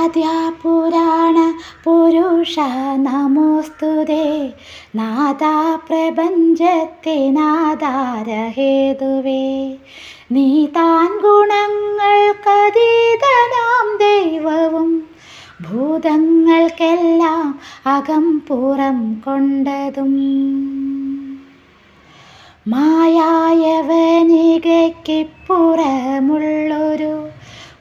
ആദ്യപുരാണ പുരുഷ നമോസ്തുതേ. നാഥാ പ്രപഞ്ചത്തിനാധാരഹേതുവേ. നീ താൻ ഗുണങ്ങൾക്കതീതനാം ദൈവവും ഭൂതങ്ങൾക്കെല്ലാം അകം പുറം കൊണ്ടതും. മായായവനികയ്ക്കിപ്പുറമുള്ളൊരു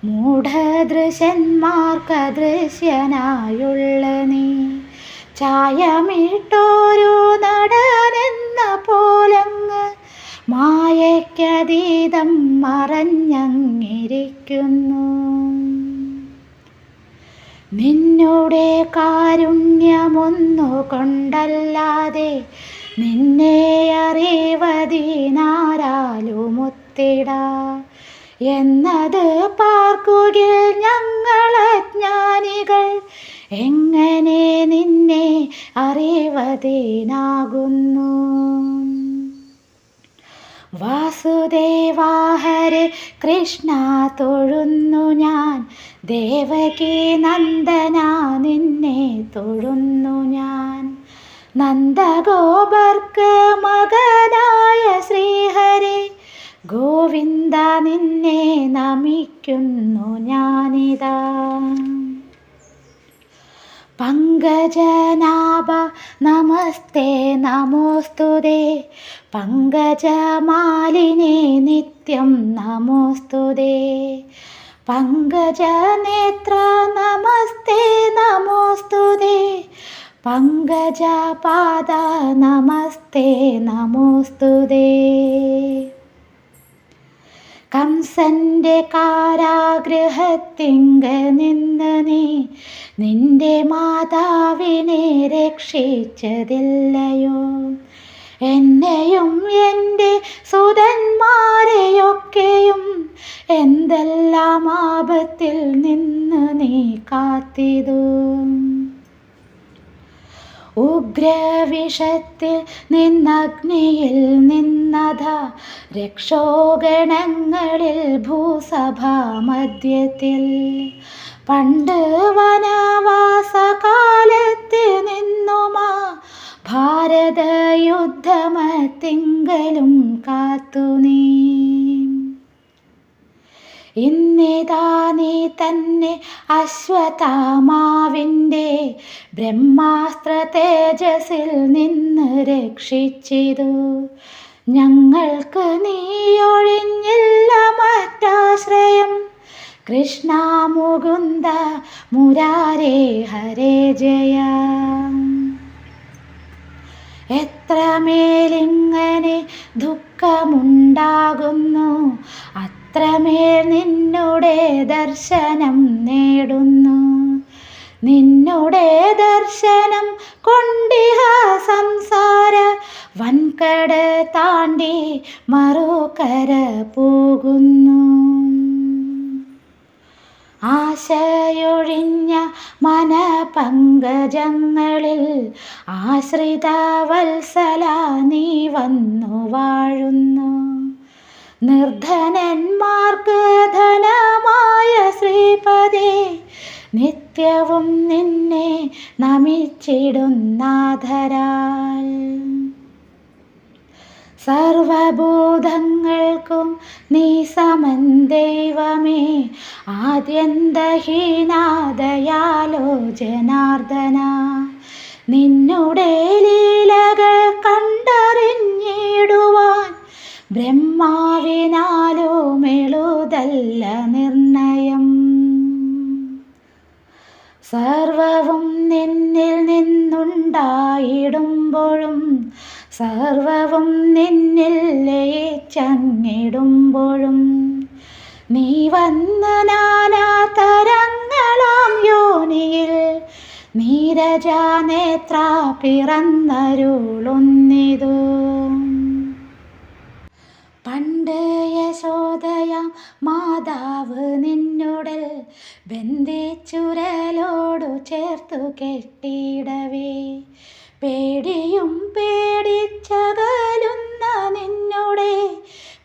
മൂഢദൃശന്മാർക്കദൃശ്യനായുള്ള നീ ചായമിട്ടോരു നടനെന്ന പോലങ്ങ് മായയ്ക്കതീതം മറഞ്ഞങ്ങിരിക്കുന്നു. നിന്നുടെ കാരുണ്യമൊന്നുകൊണ്ടല്ലാതെ നിന്നെ അറിവതിനാരാലുമൊത്തിടാ എന്നത് പാർക്കുകിൽ ഞങ്ങളജ്ഞാനികൾ. എങ്ങനെ നിന്നെ അറിവതിനാകുന്നു? വാസുദേവാഹരേ കൃഷ്ണ തൊഴുന്നു ഞാൻ. ദേവകീ നന്ദന നിന്നെ തൊഴുന്നു ഞാൻ. നന്ദഗോപർക്ക് മകനായ ശ്രീഹരേ ഗോവിന്ദ നിന്നെ നമിക്കുന്നു ഞാനിതാ. പങ്കജനാഭ നമസ്തേ നമോസ്തുതേ. പങ്കജമാലിനേ നിത്യം നമോസ്തുതേ. പങ്കജനേത്ര നമസ്തേ നമോസ്തുതേ. പങ്കജപാദ നമസ്തേ നമോസ്തുതേ. കംസന്റെ കാരാഗൃഹത്തിങ്കൽ നിന്ന് നീ നിന്റെ മാതാവിനെ രക്ഷിച്ചതില്ലയോ? എന്നെയും എൻ്റെ സുതന്മാരെയൊക്കെയും എന്തെല്ലാം ആപത്തിൽ നിന്ന് നീ കാത്തിതു. ഉഗ്രവിഷത്തിൽ നിന്നഗ്നിയിൽ നിന്നത രക്ഷോഗണങ്ങളിൽ ഭൂസഭാമധ്യത്തിൽ പണ്ട് വനവാസകാലത്ത് നിന്നുമാ ഭാരതയുദ്ധമത്തിങ്കലും കാത്തു നീ. ഇന്നിതാ നീ തന്നെ അശ്വത്ഥാമാവിൻ്റെ ബ്രഹ്മാസ്ത്ര തേജസ്സിൽ നിന്ന് രക്ഷിച്ചിതു. ഞങ്ങൾക്ക് നീ ഒഴിഞ്ഞില്ല മറ്റാശ്രയം. കൃഷ്ണ മുകുന്ദ മുരാരേ ഹരേ ജയ. എത്രമേലിങ്ങനെ ദുഃഖമുണ്ടാകുന്നു അത്രമേൽ നിന്നുടെ ദർശനം നേടുന്നു. നിന്നുടെ ദർശനം കൊണ്ടിഹ സംസാര വൻകട താണ്ടി മറുകര പോകുന്നു. ആശയൊഴിഞ്ഞ മനപങ്കജങ്ങളിൽ ആശ്രിത വത്സല നീ വന്നു വാഴുന്നു. നിർധനന്മാർക്ക് ധനമായ ശ്രീപദേ നിത്യവും നിന്നെ നമിച്ചിടുന്നാഥരാൽ. സർവഭൂതങ്ങൾക്കും നീ സമൻ ദൈവമേ. ആദ്യന്തഹീനാദയാലോ ജനാർദ്ദന. നിന്നുടെ ലീലകൾ കണ്ടറിഞ്ഞിടുവാൻ ബ്രഹ്മാവിനാലോ മെളുതല്ല നിർണയം. സർവവും നിന്നിൽ നിന്നുണ്ടായിടുമ്പോഴും സർവവും നിന്നിൽ ലയിച്ചങ്ങിടുമ്പോഴും നീ വന്ന നാനാതരങ്ങളാം യോനിയിൽ നീരജാനേത്ര പിറന്നരുളുന്നിതു. പണ്ട് യശോദയാം മാതാവ് നിന്നുടൽ ബന്ധിച്ചുരലോടു ചേർത്തു കെട്ടിയിടവേ പേടിയും പേടിച്ചകലുന്ന നിന്നുടെ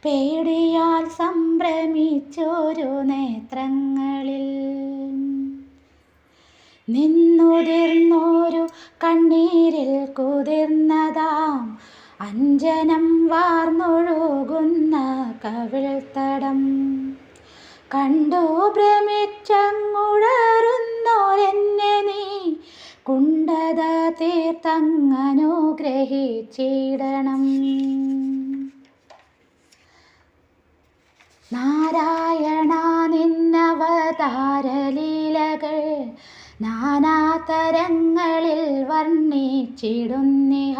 പേടിയാൽ സംഭ്രമിച്ചോരു നേത്രങ്ങളിൽ നിന്നുതിർന്നോരു കണ്ണീരിൽ കുതിർന്നതാം അഞ്ജനം വാർന്നൊഴുകുന്ന കവിൾത്തടം കണ്ടു ഭ്രമിച്ചങ്ങുഴറുന്നോരെന്നെ നീ കുണ്ടത തീർത്തങ്ങനുഗ്രഹിച്ചിടണം. നാരായണ നിന്നവതാരലീലകൾ നാനാതരങ്ങളിൽ വർണ്ണിച്ചിടുന്നിഹ.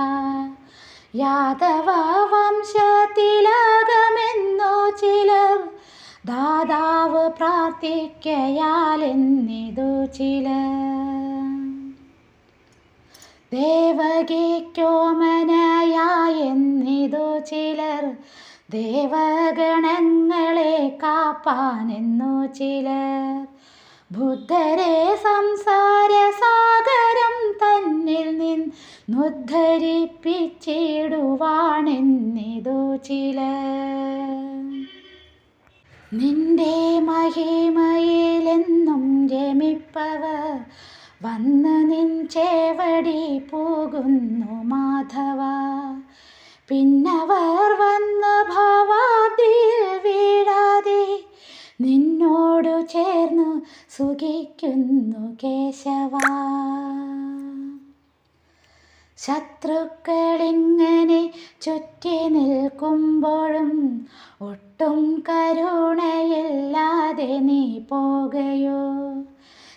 യാദവ വംശത്തിലകമെന്നു ചിലർ ദാതാവ് പ്രാർത്ഥിക്കയാലെന്നിതു ചിലർ. ദേവകിക്കോമനയായെന്നിതു ചിലർ ദേവഗണങ്ങളെ കാപ്പാനെന്നു ചിലർ. ബുദ്ധരെ സംസാരസാഗരം തന്നിൽ നിന്നുദ്ധരിപ്പിച്ചിടുവാണെന്നിതു ചിലർ. നിന്റെ മഹിമയിലെന്നും രമിപ്പവർ വന്ന് നിൻ ചേവടി പോകുന്നു മാധവ. പിന്നവർ വന്ന് ഭാവാബ്ദിയിൽ വീഴാതെ നിന്നോടു ചേർന്നു സുഖിക്കുന്നു കേശവ. ശത്രുക്കളിങ്ങനെ ചുറ്റി നിൽക്കുമ്പോഴും ഒട്ടും കരുണയില്ലാതെ നീ പോകയോ.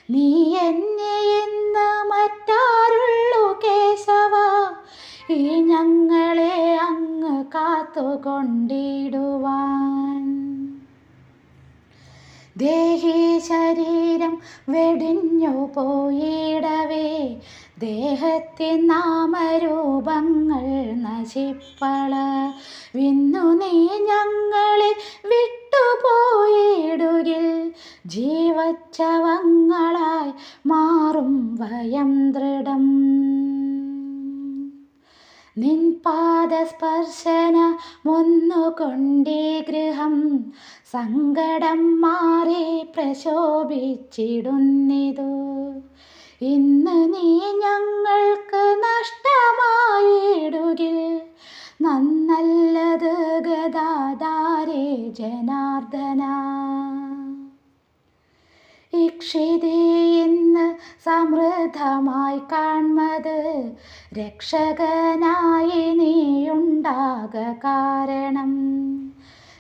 നീ എന്നെ എന്ന് മറ്റാരുള്ളു കേശവ, ഈ ഞങ്ങളെ അങ്ങ് കാത്തുകൊണ്ടിടുവാൻ. ദേഹി ശരീരം വെടിഞ്ഞു പോയിടവേ ദേഹത്തിൻ നാമരൂപങ്ങൾ നശിപ്പളവിന്നു നീ ഞങ്ങളെ വിട്ടുപോയിടുകിൽ ജീവച്ഛവങ്ങളായി മാറും വയം ദൃഢം. നിൻ പാദസ്പർശനമൊന്നുകൊണ്ടീ ഗൃഹം സങ്കടം മാറി പ്രശോഭിച്ചിടുന്നിതു. ഇന്ന് നീ ഞങ്ങൾക്ക് നഷ്ടമായിടുകിൽ നന്നല്ലത് ഗദാധാരേ ജനാർദ്ദന. ഇക്ഷിതി ഇന്ന് സമൃദ്ധമായി കാൺമത് രക്ഷകനായി നീയുണ്ടാക കാരണം.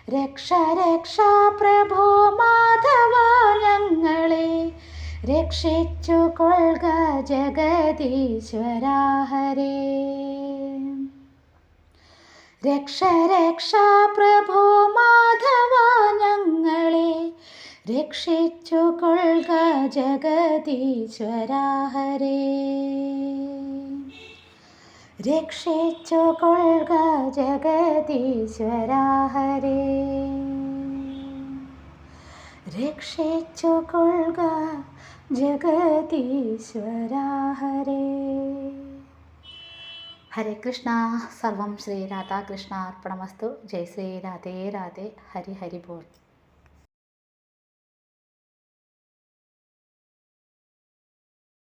രക്ഷ രക്ഷ പ്രഭോ മാധവ, ഞങ്ങളെ രക്ഷിച്ചു കൊൾക ജഗദീശ്വരാ ഹരേ. രക്ഷ രക്ഷ പ്രഭോ മാധവ, ഞങ്ങളെ രക്ഷിച്ചു കൊൾക ജഗദീശ്വരാ ഹരേ. രക്ഷിച്ചു കൊൾക ജഗദീശ്വരാ ഹരേ. രക്ഷിച്ചു കൊൾക ജഗദീശ്വരാ ഹരേ. ഹരേ കൃഷ്ണ. സർവം ശ്രീ രാധാകൃഷ്ണ അർപ്പണമസ്തു. ജയ് ശ്രീ രാധേ രാധേ. ഹരി ഹരി ബോൾ.